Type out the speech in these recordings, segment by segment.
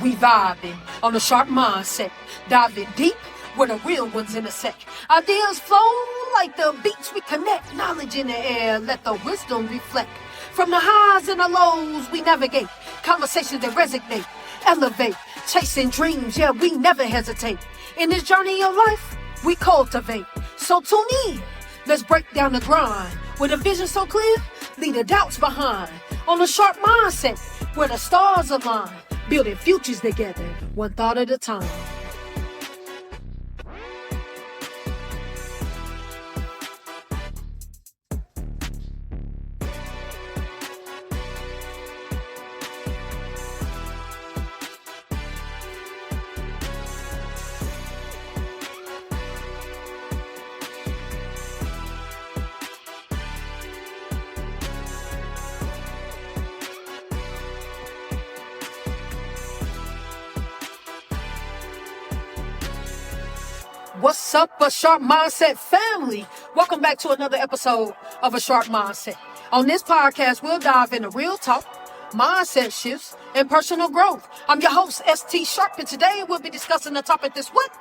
We vibing on a sharp mindset, diving deep where the real ones intersect. Ideas flow like the beats we connect. Knowledge in the air, let the wisdom reflect. From the highs and the lows we navigate, conversations that resonate, elevate, chasing dreams, yeah, we never hesitate. In this journey of life, we cultivate. So tune in, let's break down the grind. With a vision so clear, leave the doubts behind. On a sharp mindset, where the stars align, building futures together, one thought at a time. What's up, a Sharp Mindset family? Welcome back to another episode of A Sharp Mindset. On this podcast, we'll dive into real talk, mindset shifts, and personal growth. I'm your host, Sharpe, and today we'll be discussing the topic that's what?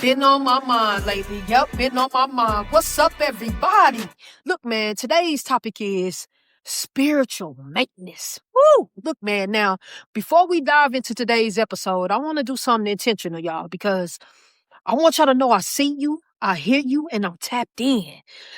Been on my mind lately. Yep, been on my mind. What's up, everybody? Look, man, today's topic is spiritual maintenance. Woo! Look, man, now, before we dive into today's episode, I want to do something intentional, y'all, because I want y'all to know I see you, I hear you, and I'm tapped in.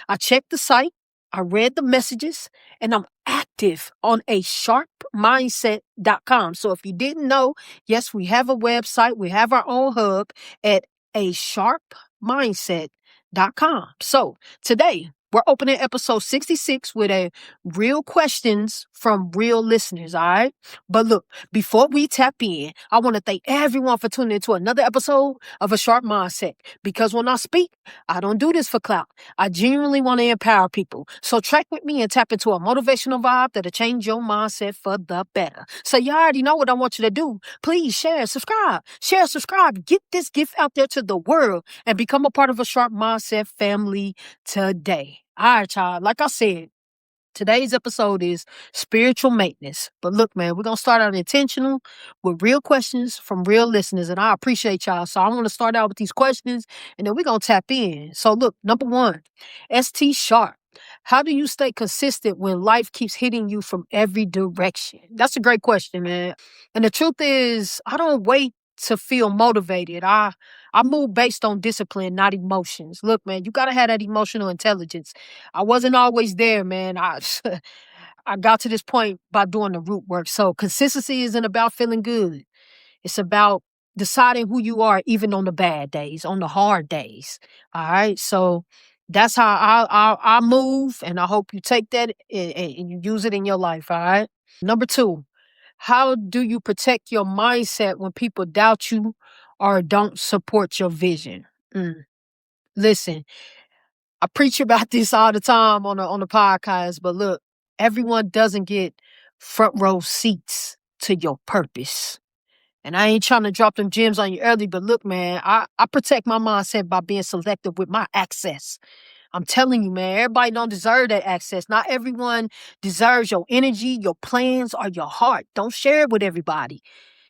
I checked the site, I read the messages, and I'm active on a sharpmindset.com. So if you didn't know, yes, we have a website. We have our own hub at a sharpmindset.com. So today, we're opening episode 66 with a real questions from real listeners, all right? But look, before we tap in, I want to thank everyone for tuning into another episode of A Sharp Mindset. Because when I speak, I don't do this for clout. I genuinely want to empower people. So track with me and tap into a motivational vibe that'll change your mindset for the better. So you already know what I want you to do. Please share, subscribe. Share, subscribe. Get this gift out there to the world and become a part of A Sharp Mindset family today. All right, y'all. Like I said, today's episode is spiritual maintenance. But look, man, we're going to start out intentional with real questions from real listeners. And I appreciate y'all. So I want to start out with these questions and then we're going to tap in. So look, number one, Sharpe. How do you stay consistent when life keeps hitting you from every direction? That's a great question, man. And the truth is, I don't wait to feel motivated. I move based on discipline, not emotions. Look, man, you got to have that emotional intelligence. I wasn't always there, man. I got to this point by doing the root work. So consistency isn't about feeling good. It's about deciding who you are, even on the bad days, on the hard days. All right. So that's how I move. And I hope you take that and you use it in your life. All right. Number two, how do you protect your mindset when people doubt you or don't support your vision? Listen, I preach about this all the time on the podcast, but look, everyone doesn't get front row seats to your purpose. And I ain't trying to drop them gems on you early, but look, man, I protect my mindset by being selective with my access. I'm telling you, man, everybody don't deserve that access. Not everyone deserves your energy, your plans, or your heart. Don't share it with everybody.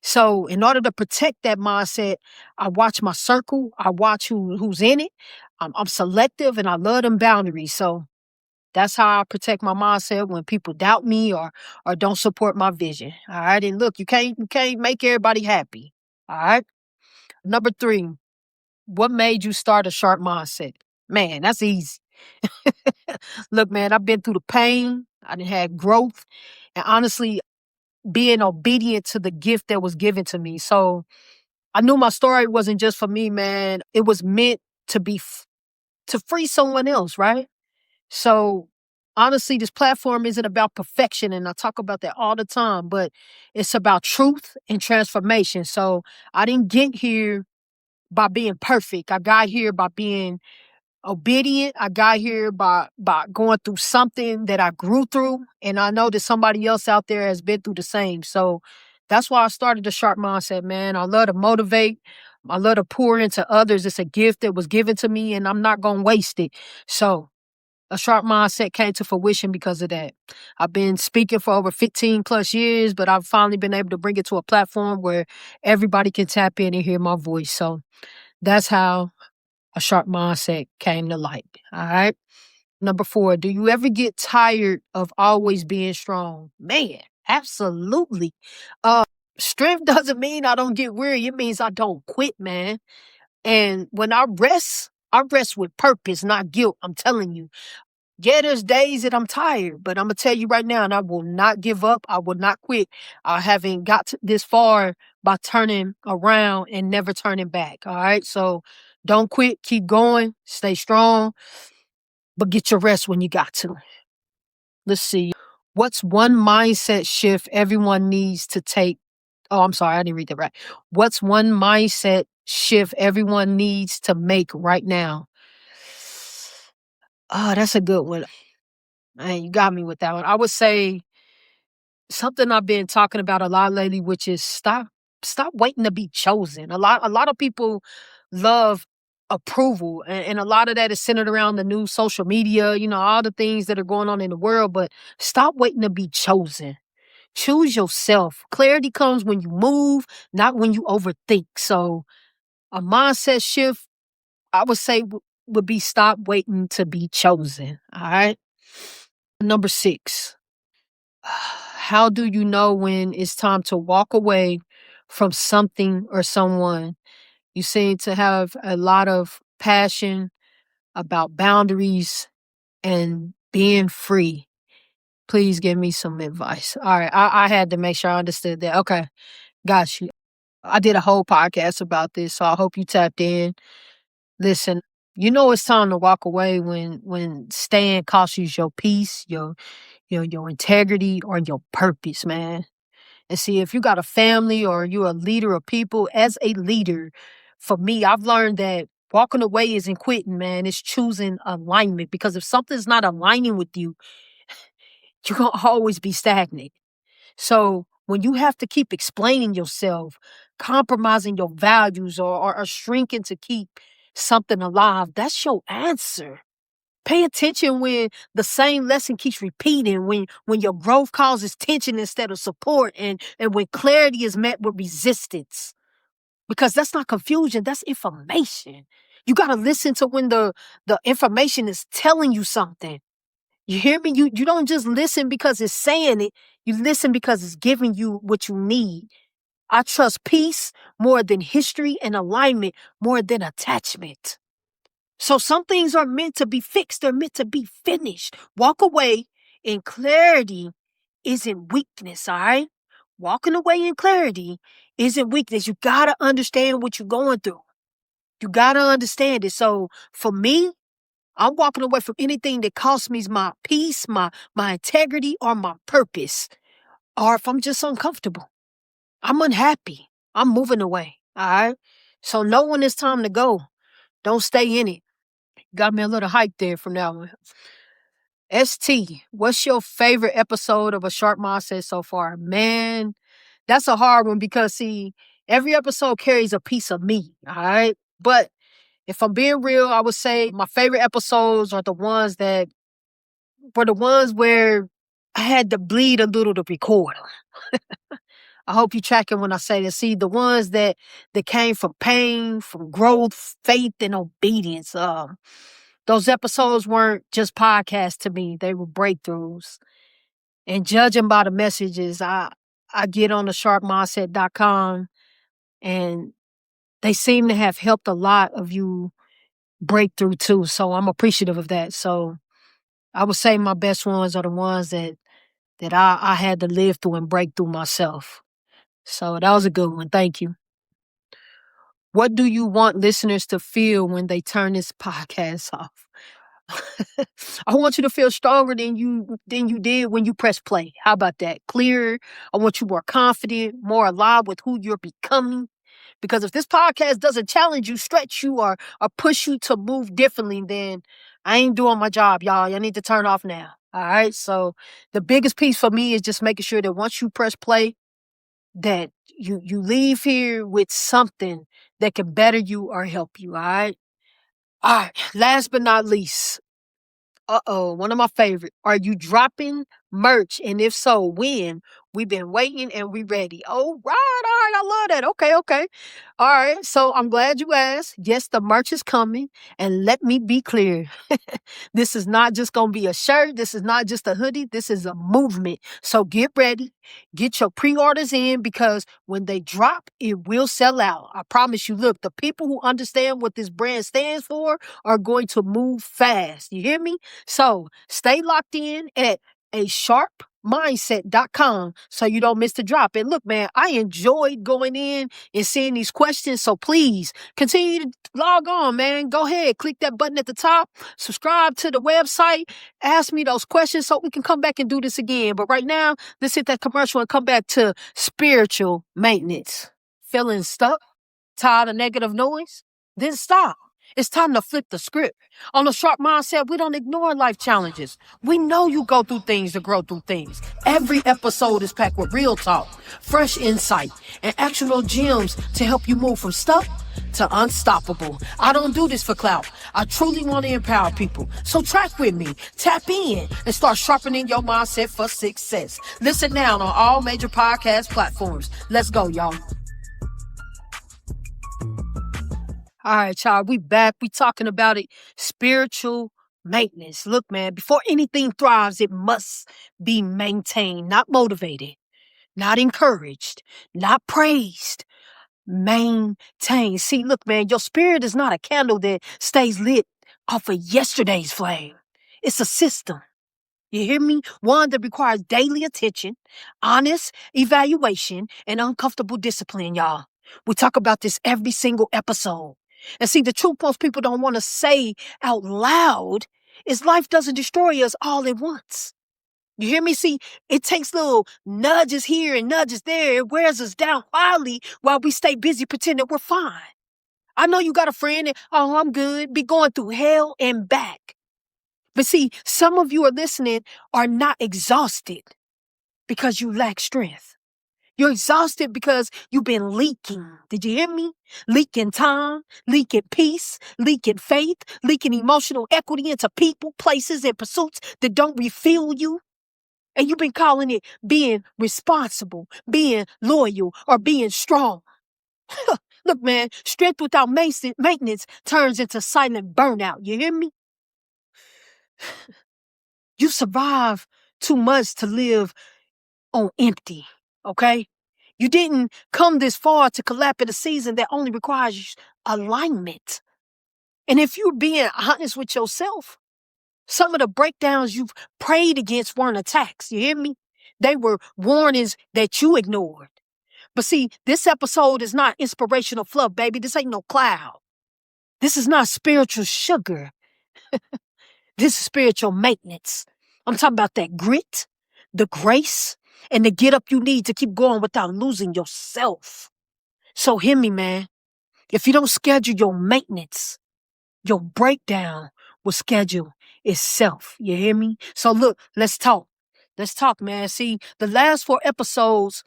So in order to protect that mindset, I watch my circle. I watch who's in it. I'm selective and I love them boundaries. So that's how I protect my mindset when people doubt me or don't support my vision. All right. And look, you can't make everybody happy. All right. Number three, what made you start a sharp mindset? Man, that's easy. Look, man, I've been through the pain. I done had growth. And honestly, being obedient to the gift that was given to me. So I knew my story wasn't just for me, man. It was meant to be to free someone else, right? So honestly, this platform isn't about perfection. And I talk about that all the time, but it's about truth and transformation. So I didn't get here by being perfect. I got here by being obedient. I got here by going through something that I grew through. And I know that somebody else out there has been through the same. So that's why I started the Sharp Mindset, man. I love to motivate. I love to pour into others. It's a gift that was given to me and I'm not going to waste it. So A sharp mindset came to fruition because of that. I've been speaking for over 15 plus years, but I've finally been able to bring it to a platform where everybody can tap in and hear my voice. So that's how a sharp mindset came to light. All right. Number 4, do you ever get tired of always being strong? Man, absolutely. Strength doesn't mean I don't get weary. It means I don't quit, man. And when I rest with purpose, not guilt. I'm telling you. Yeah, there's days that I'm tired, but I'm gonna tell you right now, and I will not give up. I will not quit. I haven't this far by turning around and never turning back. All right. So don't quit. Keep going. Stay strong, but get your rest when you got to. Let's see. What's one mindset shift everyone needs to take? Oh, I'm sorry. I didn't read that right. What's one mindset shift everyone needs to make right now? Oh, that's a good one. Man, you got me with that one. I would say something I've been talking about a lot lately, which is stop waiting to be chosen. A lot of people love approval, and a lot of that is centered around the new social media, all the things that are going on in the world, but stop waiting to be chosen. Choose yourself. Clarity comes when you move, not when you overthink. So a mindset shift, I would say, would be stop waiting to be chosen. All right. Number 6. How do you know when it's time to walk away from something or someone? You seem to have a lot of passion about boundaries and being free. Please give me some advice. All right. I had to make sure I understood that. Okay. Got you. I did a whole podcast about this, so I hope you tapped in. Listen, it's time to walk away when staying costs you your peace, your integrity, or your purpose, man. And see, if you got a family or you're a leader of people, as a leader, for me, I've learned that walking away isn't quitting, man. It's choosing alignment. Because if something's not aligning with you, you're going to always be stagnant. So when you have to keep explaining yourself, compromising your values, or shrinking to keep something alive, that's your answer. Pay attention when the same lesson keeps repeating, when your growth causes tension instead of support, and when clarity is met with resistance. Because that's not confusion, that's information. You got to listen to when the information is telling you something. You hear me? You don't just listen because it's saying it. You listen because it's giving you what you need. I trust peace more than history and alignment more than attachment. So some things are meant to be fixed. They're meant to be finished. Walk away in clarity isn't weakness, all right? Walking away in clarity isn't weakness. You got to understand what you're going through. You got to understand it. So for me, I'm walking away from anything that costs me my peace, my integrity, or my purpose. Or if I'm just uncomfortable, I'm unhappy, I'm moving away, all right? So know when it's time to go. Don't stay in it. Got me a little hype there from that one. ST, what's your favorite episode of A Sharp Mindset so far? Man, that's a hard one because, see, every episode carries a piece of me, all right? But if I'm being real, I would say my favorite episodes are the ones that were the ones where I had to bleed a little to record them. I hope you're tracking when I say this. See, the ones that came from pain, from growth, faith, and obedience. Those episodes weren't just podcasts to me; they were breakthroughs. And judging by the messages, I get on the sharpmindset.com, and they seem to have helped a lot of you break through too. So I'm appreciative of that. So I would say my best ones are the ones that I had to live through and break through myself. So that was a good one. Thank you. What do you want listeners to feel when they turn this podcast off? I want you to feel stronger than you did when you press play. How about that? Clearer. I want you more confident, more alive with who you're becoming. Because if this podcast doesn't challenge you, stretch you, or push you to move differently, then I ain't doing my job, y'all. Y'all need to turn off now. All right. So the biggest piece for me is just making sure that once you press play, that you leave here with something that can better you or help you. All right. All right. Last but not least, Uh-oh, one of my favorite. Are you dropping merch? And if so, when? We've been waiting and we ready. Oh, right, all right. I love that. Okay, okay. All right. So I'm glad you asked. Yes, the merch is coming. And let me be clear. This is not just going to be a shirt. This is not just a hoodie. This is a movement. So get ready. Get your pre-orders in because when they drop, it will sell out. I promise you. Look, the people who understand what this brand stands for are going to move fast. You hear me? So stay locked in at a sharpmindset.com so you don't miss the drop. And look, man, I enjoyed going in and seeing these questions. So please continue to log on, man. Go ahead, click that button at the top, subscribe to the website, ask me those questions so we can come back and do this again. But right now, let's hit that commercial and come back to spiritual maintenance. Feeling stuck? Tired of negative noise? Then stop. It's time to flip the script. On the Sharpe Mindset, we don't ignore life challenges. We know you go through things to grow through things. Every episode is packed with real talk, fresh insight, and actionable gems to help you move from stuck to unstoppable. I don't do this for clout. I truly want to empower people. So track with me, tap in, and start sharpening your mindset for success. Listen now on all major podcast platforms. Let's go, y'all. All right, y'all, we back. We talking about it. Spiritual maintenance. Look, man, before anything thrives, it must be maintained, not motivated, not encouraged, not praised. Maintain. See, look, man, your spirit is not a candle that stays lit off of yesterday's flame. It's a system. You hear me? One that requires daily attention, honest evaluation, and uncomfortable discipline, y'all. We talk about this every single episode. And see, the truth most people don't want to say out loud is life doesn't destroy us all at once. You hear me? See, it takes little nudges here and nudges there. It wears us down quietly while we stay busy pretending we're fine. I know you got a friend that, oh, I'm good, be going through hell and back. But see, some of you are listening are not exhausted because you lack strength. You're exhausted because you've been leaking. Did you hear me? Leaking time, leaking peace, leaking faith, leaking emotional equity into people, places, and pursuits that don't refill you. And you've been calling it being responsible, being loyal, or being strong. Look, man, strength without maintenance turns into silent burnout. You hear me? You survive too much to live on empty, okay? You didn't come this far to collapse in a season that only requires alignment. And if you're being honest with yourself, some of the breakdowns you've prayed against weren't attacks. You hear me? They were warnings that you ignored. But see, this episode is not inspirational fluff, baby. This ain't no cloud. This is not spiritual sugar. This is spiritual maintenance. I'm talking about that grit, the grace, and the get up you need to keep going without losing yourself. So hear me, man. If you don't schedule your maintenance, your breakdown will schedule itself. You hear me? So look, let's talk. Let's talk, man. See, the last 4 episodes,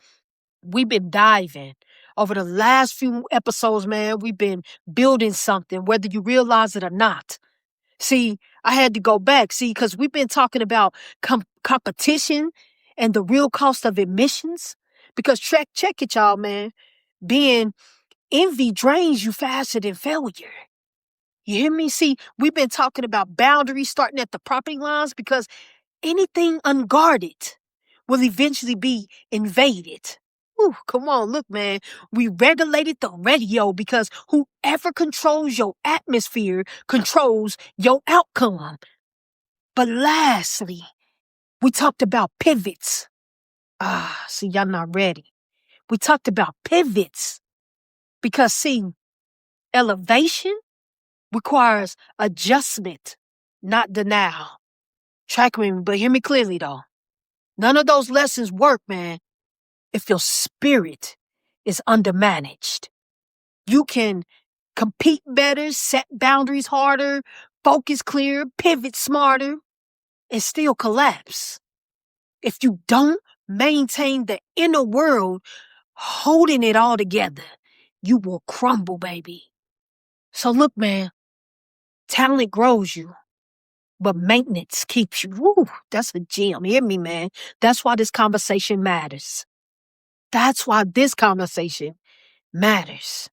we've been diving. Over the last few episodes, man, we've been building something, whether you realize it or not. See, I had to go back, because we've been talking about competition and the real cost of admissions. Because check it, y'all, man. Being envy drains you faster than failure. You hear me? See, we've been talking about boundaries starting at the property lines because anything unguarded will eventually be invaded. Ooh, come on, look, man. We regulated the radio because whoever controls your atmosphere controls your outcome. But lastly, we talked about pivots. See, y'all not ready. We talked about pivots because, see, elevation requires adjustment, not denial. Track with me, but hear me clearly, though. None of those lessons work, man, if your spirit is undermanaged. You can compete better, set boundaries harder, focus clearer, pivot smarter, and still collapse. If you don't maintain the inner world holding it all together, you will crumble, baby. So look, man, talent grows you. but maintenance keeps you. Woo, that's a gem. Hear me, man. That's why this conversation matters. That's why this conversation matters.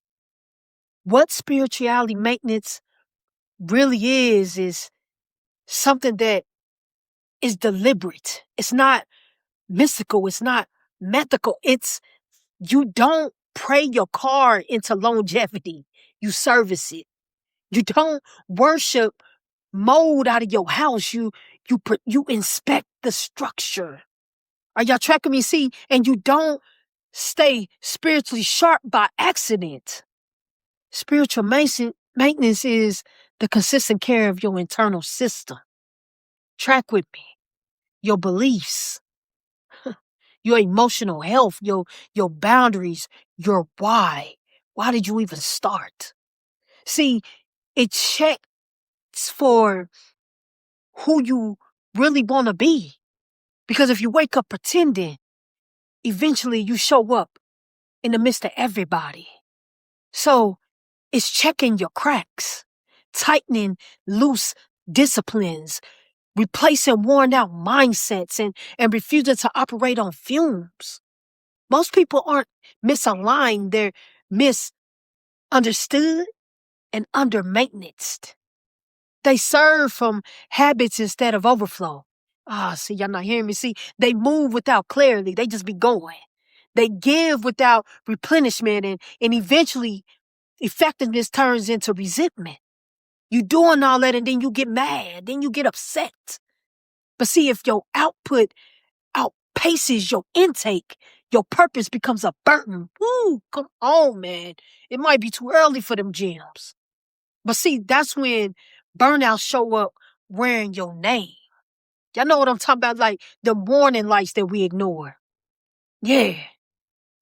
What spirituality maintenance really is something that is deliberate. It's not mystical. It's not mythical. It's you don't pray your car into longevity. You service it. You don't worship mold out of your house. You inspect the structure. Are y'all tracking me? See, and you don't stay spiritually sharp by accident. Spiritual maintenance is the consistent care of your internal system. Track with me. Your beliefs, your emotional health, your boundaries, your why. Why did you even start? See, it checks for who you really want to be. Because if you wake up pretending, eventually you show up in the midst of everybody. So it's checking your cracks, tightening loose disciplines, replacing worn out mindsets, and refusing to operate on fumes. Most people aren't misaligned, they're misunderstood and under maintenance. They serve from habits instead of overflow. See, y'all not hearing me. See, they move without clarity. They just be going. They give without replenishment, and eventually effectiveness turns into resentment. You doing all that and then you get mad, then you get upset. But see, if your output outpaces your intake, your purpose becomes a burden. Woo, come on, man. It might be too early for them gems. But see, that's when burnout show up wearing your name. Y'all know what I'm talking about? Like the warning lights that we ignore. Yeah.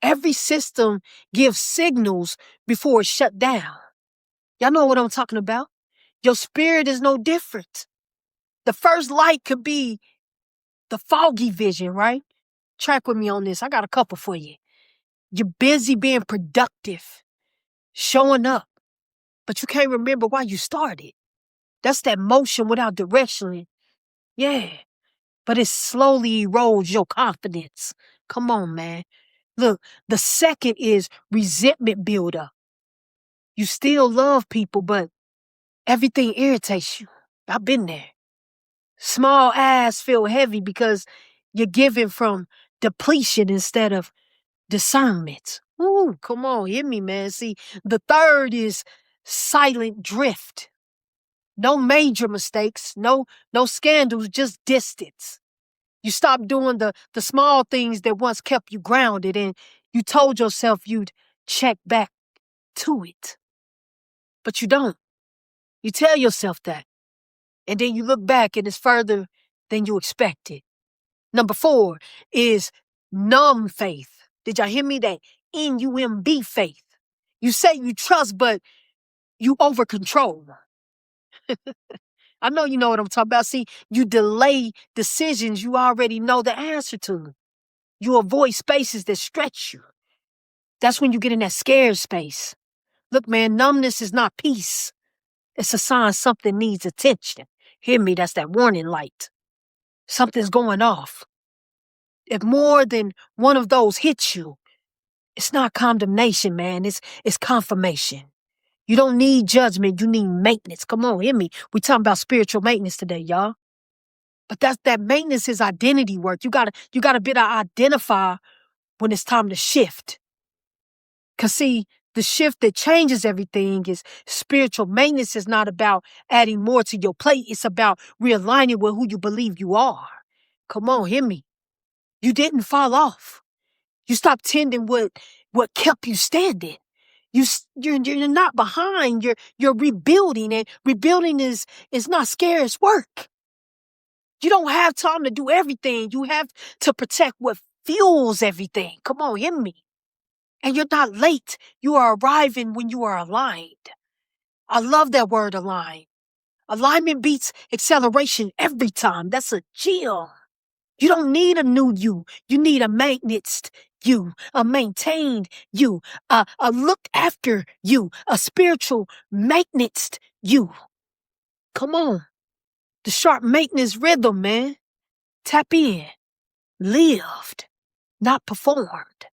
Every system gives signals before it's shut down. Y'all know what I'm talking about? Your spirit is no different. The first light could be the foggy vision, right? Track with me on this. I got a couple for you. You're busy being productive, showing up, but you can't remember why you started. That's that motion without direction. Yeah. But it slowly erodes your confidence. Come on, man. Look, the second is resentment buildup. You still love people, but everything irritates you. I've been there. Small ass feel heavy because you're giving from depletion instead of discernment. Ooh, come on, hear me, man. See, the third is silent drift. No major mistakes, no scandals, just distance. You stop doing the small things that once kept you grounded, and you told yourself you'd check back to it. But you don't. You tell yourself that. And then you look back and it's further than you expected. Number 4 is numb faith. Did y'all hear me? That NUMB faith. You say you trust, but you over control. I know you know what I'm talking about. See, you delay decisions you already know the answer to. You avoid spaces that stretch you. That's when you get in that scared space. Look, man, numbness is not peace. It's a sign something needs attention. Hear me? That's that warning light. Something's going off. If more than one of those hits you, it's not condemnation, man. It's confirmation. You don't need judgment. You need maintenance. Come on, hear me. We talking about spiritual maintenance today, y'all. But that maintenance is identity work. You gotta be able to identify when it's time to shift. Cause see, the shift that changes everything is spiritual maintenance is not about adding more to your plate. It's about realigning with who you believe you are. Come on, hear me. You didn't fall off. You stopped tending what kept you standing. You're not behind. You're rebuilding, and rebuilding is not scarce work. You don't have time to do everything. You have to protect what fuels everything. Come on, hear me. And you're not late. You are arriving when you are aligned. I love that word align. Alignment beats acceleration every time. That's a gem. You don't need a new you. You need a maintenance you, a maintained you, a looked after you, a spiritual maintenance you. Come on. The Sharpe maintenance rhythm, man. Tap in. Lived, not performed.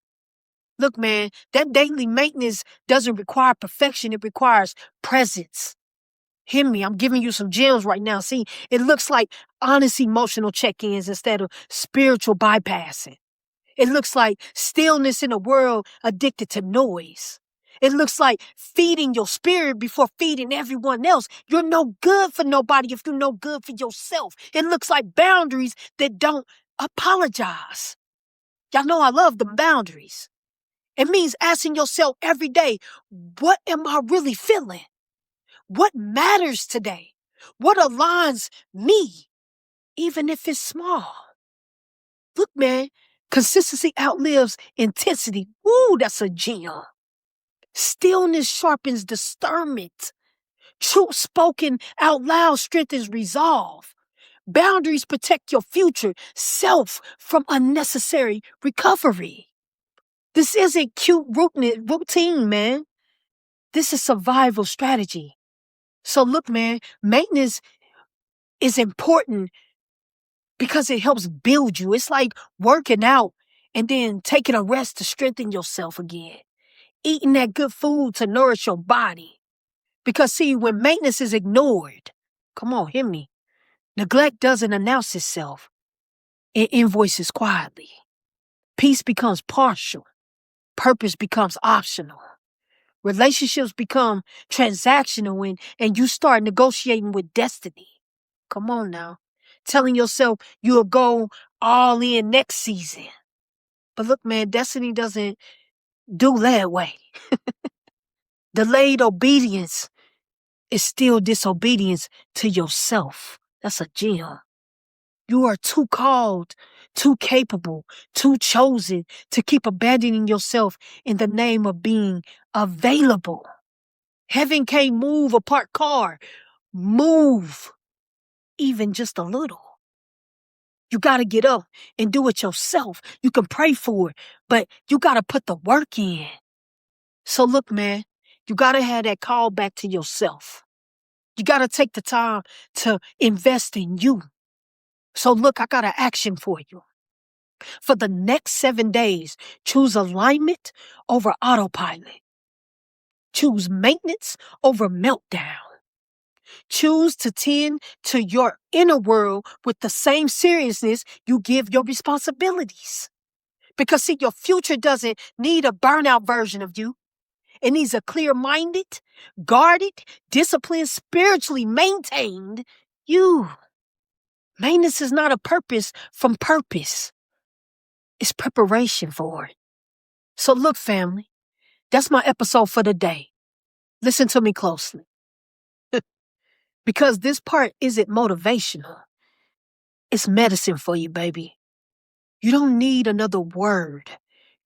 Look, man, that daily maintenance doesn't require perfection. It requires presence. Hear me, I'm giving you some gems right now. See, it looks like honest emotional check-ins instead of spiritual bypassing. It looks like stillness in a world addicted to noise. It looks like feeding your spirit before feeding everyone else. You're no good for nobody if you're no good for yourself. It looks like boundaries that don't apologize. Y'all know I love the boundaries. It means asking yourself every day, what am I really feeling? What matters today? What aligns me, even if it's small? Look, man, consistency outlives intensity. Woo, that's a gem. Stillness sharpens discernment. Truth spoken out loud strengthens resolve. Boundaries protect your future self from unnecessary recovery. This isn't cute routine, man. This is survival strategy. So look, man, maintenance is important because it helps build you. It's like working out and then taking a rest to strengthen yourself again. Eating that good food to nourish your body. Because see, when maintenance is ignored, come on, hear me. Neglect doesn't announce itself. It invoices quietly. Peace becomes partial. Purpose becomes optional. Relationships become transactional and you start negotiating with destiny. Come on now. Telling yourself you'll go all in next season. But look, man, destiny doesn't do that way. Delayed obedience is still disobedience to yourself. That's a gem. You are too called, too capable, too chosen to keep abandoning yourself in the name of being available. Heaven can't move a parked car. Move even just a little. You got to get up and do it yourself. You can pray for it, but you got to put the work in. So look, man, you got to have that call back to yourself. You got to take the time to invest in you. So look, I got an action for you. For the next 7 days, choose alignment over autopilot. Choose maintenance over meltdown. Choose to tend to your inner world with the same seriousness you give your responsibilities. Because see, your future doesn't need a burnout version of you. It needs a clear-minded, guarded, disciplined, spiritually maintained you. Maintenance is not a purpose from purpose. It's preparation for it. So look, family, that's my episode for the day. Listen to me closely. Because this part isn't motivational. It's medicine for you, baby. You don't need another word.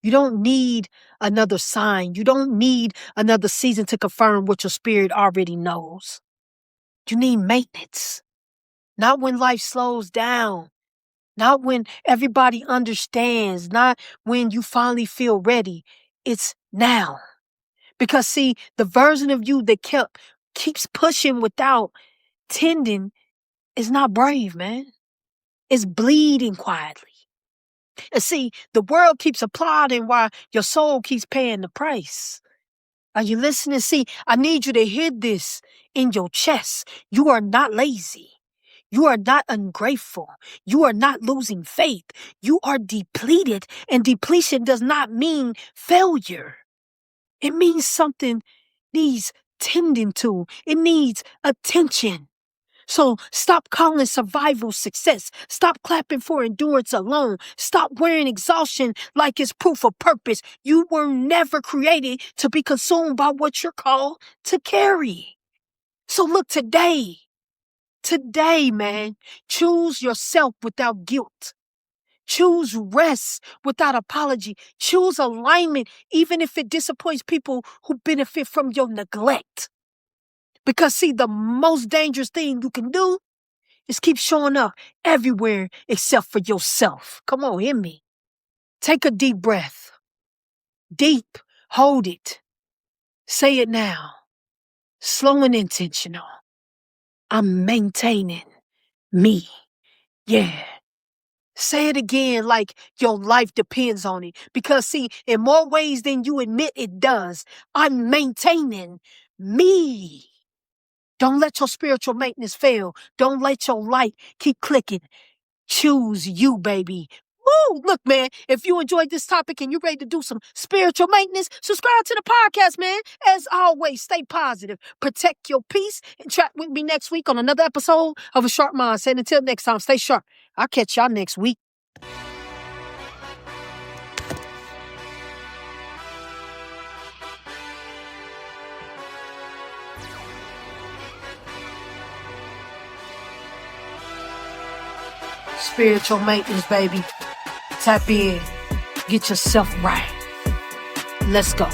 You don't need another sign. You don't need another season to confirm what your spirit already knows. You need maintenance. Not when life slows down. Not when everybody understands. Not when you finally feel ready. It's now. Because see, the version of you that keeps pushing without tending is not brave, man. It's bleeding quietly. And see, the world keeps applauding while your soul keeps paying the price. Are you listening? See, I need you to hear this in your chest. You are not lazy. You are not ungrateful. You are not losing faith. You are depleted, and depletion does not mean failure. It means something needs tending to. It needs attention. So stop calling survival success. Stop clapping for endurance alone. Stop wearing exhaustion like it's proof of purpose. You were never created to be consumed by what you're called to carry. So look, today, man, choose yourself without guilt. Choose rest without apology. Choose alignment, even if it disappoints people who benefit from your neglect. Because see, the most dangerous thing you can do is keep showing up everywhere except for yourself. Come on, hear me. Take a deep breath. Deep. Hold it. Say it now. Slow and intentional. I'm maintaining Me. Yeah. Say it again like your life depends on it. Because, see, in more ways than you admit it does, I'm maintaining me. Don't let your spiritual maintenance fail. Don't let your light keep clicking. Choose you, baby. Woo! Look, man, if you enjoyed this topic and you're ready to do some spiritual maintenance, subscribe to the podcast, man. As always, stay positive, protect your peace, and chat with me next week on another episode of A Sharp Mindset. Until next time, stay sharp. I'll catch y'all next week. Spiritual maintenance, baby. Tap in. Get yourself right. Let's go.